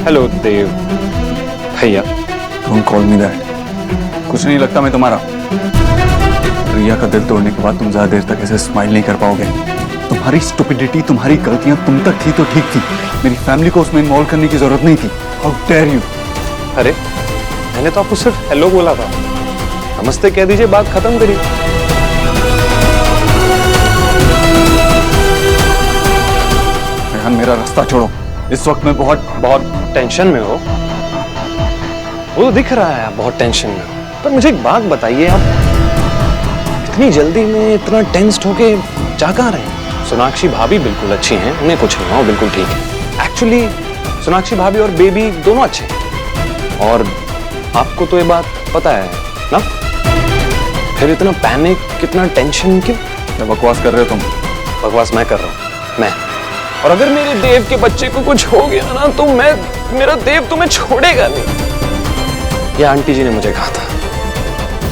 Hello देव भैया। Don't call me that. कुछ नहीं लगता मैं तुम्हारा। रिया का दिल तोड़ने के बाद तुम ज्यादा देर तक ऐसे स्माइल नहीं कर पाओगे। तुम्हारी स्टुपिडिटी, तुम्हारी गलतियां तुम तक थी तो ठीक थी, मेरी फैमिली को उसमें इन्वॉल्व करने की जरूरत नहीं थी। How dare you. अरे मैंने तो आपको सिर्फ हेलो बोला था, नमस्ते कह दीजिए, बात खत्म करिए। रेहान मेरा रास्ता छोड़ो, इस वक्त मैं बहुत टेंशन में हो। वो तो दिख रहा है आप बहुत टेंशन में हो, पर मुझे एक बात बताइए, आप इतनी जल्दी में इतना टेंस्ड होके जा कहाँ रहे हैं? सोनाक्षी भाभी बिल्कुल अच्छी हैं, उन्हें कुछ नहीं हुआ, बिल्कुल ठीक है। एक्चुअली सोनाक्षी भाभी और बेबी दोनों अच्छे हैं, और आपको तो ये बात पता है ना? फिर इतना पैनिक, कितना टेंशन क्यों? क्या बकवास कर रहे हो तुम? बकवास मैं कर रहा हूँ, मैं। और अगर मेरे देव के बच्चे को कुछ हो गया ना, तो मेरा देव तुम्हें छोड़ेगा नहीं। ये आंटी जी ने मुझे कहा था।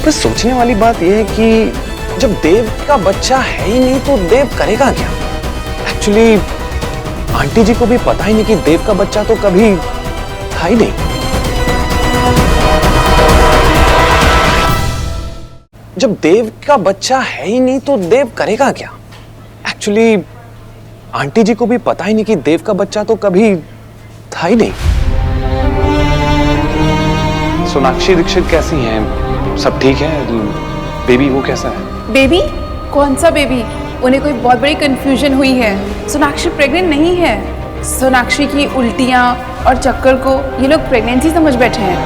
पर सोचने वाली बात यह है कि जब देव का बच्चा है ही नहीं तो देव करेगा क्या? एक्चुअली आंटी जी को भी पता ही नहीं कि देव का बच्चा तो कभी था ही नहीं। जब देव का बच्चा है ही नहीं तो देव करेगा क्या? एक्चुअली आंटी जी को भी पता ही नहीं कि देव का बच्चा तो कभी था ही नहीं। सोनाक्षी दीक्षित कैसी हैं? सब ठीक है? बेबी वो कैसा है? बेबी? कौन सा बेबी? उन्हें कोई बहुत बड़ी कंफ्यूजन हुई है। सोनाक्षी प्रेग्नेंट नहीं है। सोनाक्षी की उल्टियां और चक्कर को ये लोग प्रेगनेंसी समझ बैठे हैं।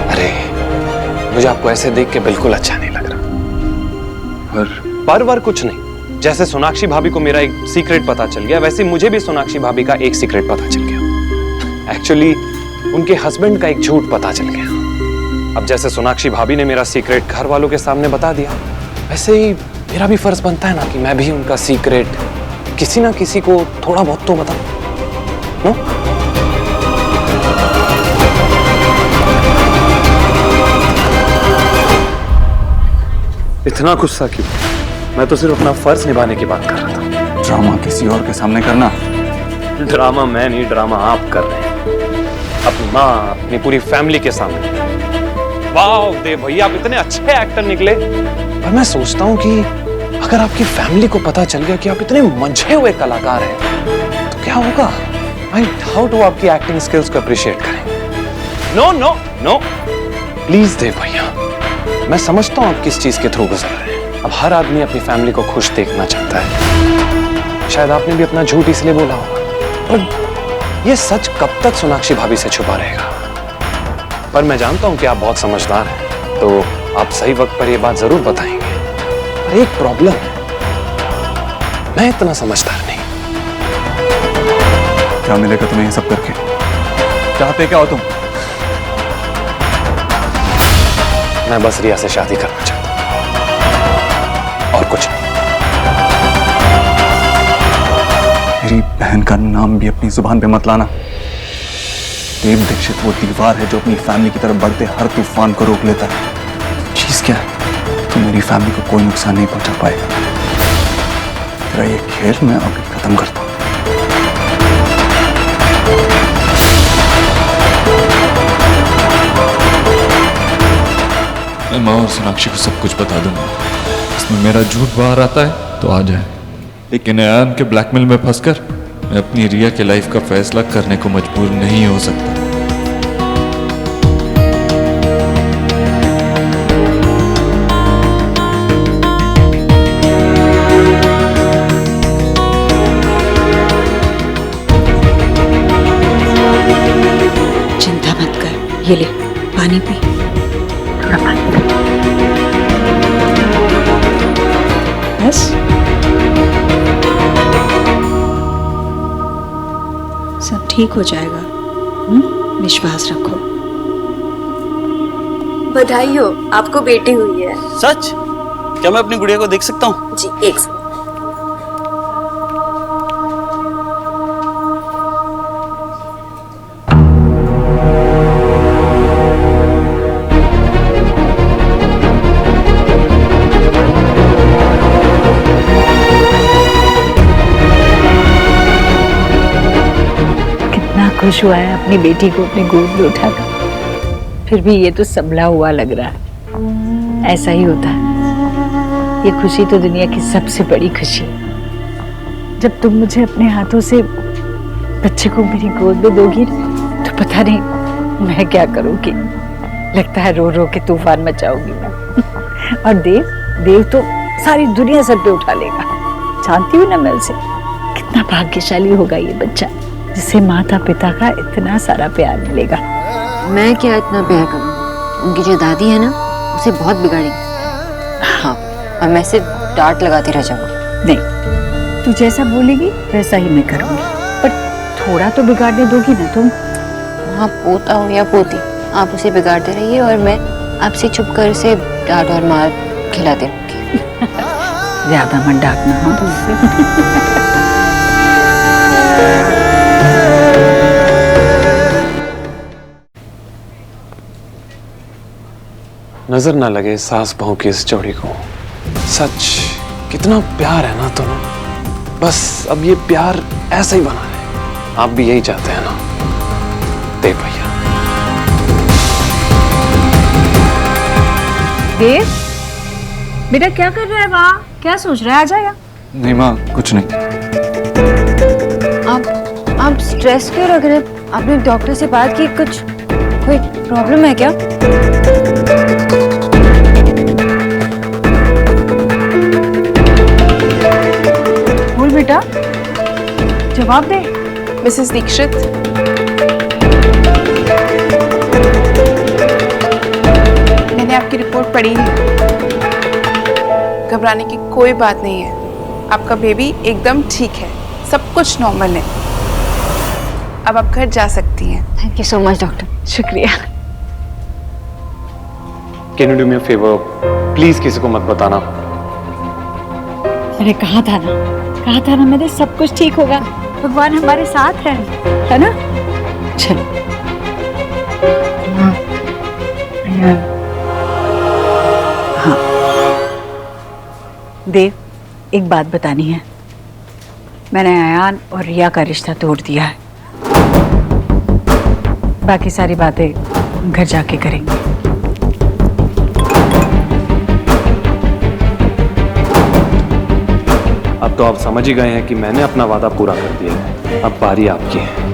अरे मुझे आपको ऐसे देख के बिल्कुल अच्छा नहीं लग रहा। पर कुछ नहीं, जैसे सोनाक्षी भाभी को मेरा एक सीक्रेट पता चल गया, वैसे मुझे भी सोनाक्षी भाभी का एक सीक्रेट पता चल गया। एक्चुअली उनके हस्बैंड का एक झूठ पता चल गया। अब जैसे सोनाक्षी भाभी ने मेरा सीक्रेट घर वालों के सामने बता दिया, वैसे ही मेरा भी फर्ज बनता है ना कि मैं भी उनका सीक्रेट किसी ना किसी को थोड़ा बहुत तो बताऊं। नो? इतना गुस्सा क्यों? मैं तो सिर्फ अपना फर्ज निभाने की बात कर रहा था। ड्रामा किसी और के सामने करना। ड्रामा मैं नहीं, ड्रामा आप कर रहे हैं अपनी माँ, अपनी पूरी फैमिली के सामने। वाह देव भैया, आप इतने अच्छे एक्टर निकले। पर मैं सोचता हूँ कि अगर आपकी फैमिली को पता चल गया कि आप इतने मंझे हुए कलाकार हैं, तो क्या होगा? आई डाउट वो आपकी एक्टिंग स्किल्स को अप्रिशिएट करेंगे। नो नो नो, प्लीज देव भैया, मैं समझता हूँ आप किस चीज के थ्रू गुजर रहे हैं। अब हर आदमी अपनी फैमिली को खुश देखना चाहता है। शायद आपने भी अपना झूठ इसलिए बोला होगा, पर ये सच कब तक सोनाक्षी भाभी से छुपा रहेगा? पर मैं जानता हूं कि आप बहुत समझदार हैं, तो आप सही वक्त पर ये बात जरूर बताएंगे। पर एक प्रॉब्लम है, मैं इतना समझदार नहीं। क्या मिलेगा तुम्हें ये सब करके? चाहते क्या हो तुम? मैं बस रिया से शादी करना चाहता हूं, और कुछ नहीं। मेरी बहन का नाम भी अपनी जुबान पे मत लाना। देव दीक्षित वो दीवार है जो अपनी फैमिली की तरफ बढ़ते हर तूफान को रोक लेता है। चीज क्या है? तो मेरी फैमिली को कोई नुकसान नहीं पहुंचा पाएगा। तेरा ये खेल मैं अभी खत्म करता हूं। मैं माँ और सोनाक्षी को सब कुछ बता दूंगा। इसमें मेरा झूठ बाहर आता है तो आ जाए, लेकिन रेहान के ब्लैकमेल में फंसकर मैं अपनी रिया के लाइफ का फैसला करने को मजबूर नहीं हो सकता। चिंता मत कर, ये ले पानी पी। थोड़ा पानी बस। सब ठीक हो जाएगा, विश्वास रखो। बधाई हो, आपको बेटी हुई है। सच? क्या मैं अपनी गुड़िया को देख सकता हूँ? जी, एक सेकंड। खुश हुआ है अपनी बेटी को अपनी गोद में उठाकर। फिर भी ये तो संभला हुआ लग रहा है। ऐसा ही होता है। ये खुशी तो दुनिया की सबसे बड़ी खुशी है। जब तुम मुझे अपने हाथों से बच्चे को मेरी गोद में दोगी तो पता नहीं मैं क्या करूंगी। लगता है रो रो के तूफान मचाऊंगी मैं। और देव तो सारी दुनिया सर पे उठा लेगा। जानती हूँ ना मैं उसे, कितना भाग्यशाली होगा ये बच्चा जिसे माता पिता का इतना सारा प्यार मिलेगा। मैं क्या इतना प्यार करूँगी? उनकी जो दादी है ना, उसे बहुत बिगाड़ेगी। हाँ, और मैं सिर्फ डांट लगाती रह जाऊंगी। नहीं, तू जैसा बोलेगी वैसा ही मैं करूंगी, पर थोड़ा तो बिगाड़ने दोगी ना तुम। हाँ, पोता हो या पोती, आप उसे बिगाड़ते रहिए और मैं आपसे छुप कर उसे डांट और मार खिलाती रहूंगी। ज्यादा मत डांटना। हाँ तुमसे। नजर ना लगे सास बहू की इस जोड़ी को। सच कितना प्यार है ना दोनों। बस अब ये प्यार ऐसा ही बना है। आप भी यही चाहते हैं ना देव भैया? देव बेटा क्या कर रहा है वहाँ? क्या सोच रहा है? आ जाएगा। नहीं माँ, कुछ नहीं। आप स्ट्रेस क्यों रख रहे हैं? आपने डॉक्टर से बात की? कुछ कोई प्रॉब्लम है क्या? बोल बेटा, जवाब दे। मिसेस दीक्षित, मैंने आपकी रिपोर्ट पढ़ी है। घबराने की कोई बात नहीं है। आपका बेबी एकदम ठीक है, सब कुछ नॉर्मल है। अब आप घर जा सकती हैं। Thank you so much doctor. शुक्रिया। Can you do me a favour? Please किसी को मत बताना। अरे कहा था ना मैंने, सब कुछ ठीक होगा। भगवान हमारे साथ है ना? चलो। हाँ देव, एक बात बतानी है। मैंने अयान और रिया का रिश्ता तोड़ दिया है। बाकी सारी बातें घर जाके करेंगे। अब तो आप समझ ही गए हैं कि मैंने अपना वादा पूरा कर दिया है। अब बारी आपकी है।